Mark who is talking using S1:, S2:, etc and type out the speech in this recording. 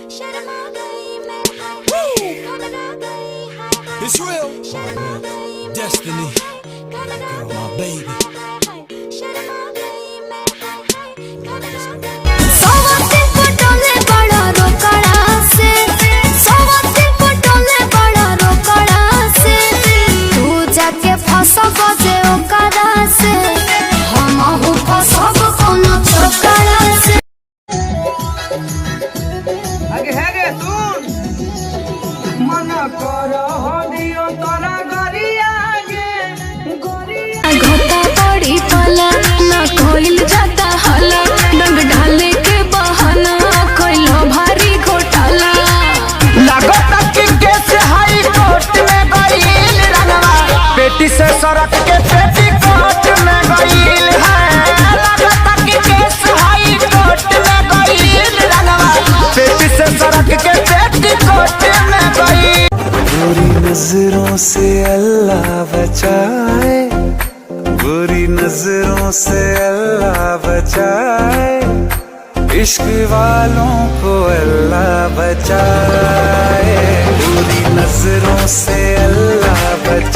S1: It's real. Destiny. Girl, my baby.
S2: घोटा पड़ी पाला ना कोइल जाता हाला डंग ढाले के बहाना कोइलो भारी घोटाला
S3: लगता कि केस हाई कोर्ट में गईल रंगवा बेटी से सड़क के पेटी कोर्ट में गईल है। लगता कि केस हाई कोर्ट में गईल रंगवा बेटी से सड़क के पेटी कोर्ट में गईल।
S4: बुरी नजरों से अल्लाह बचाए, बुरी नजरों से अल्लाह बचाए, इश्क वालों को अल्लाह बचाए, बुरी नजरों से अल्लाह बचाए।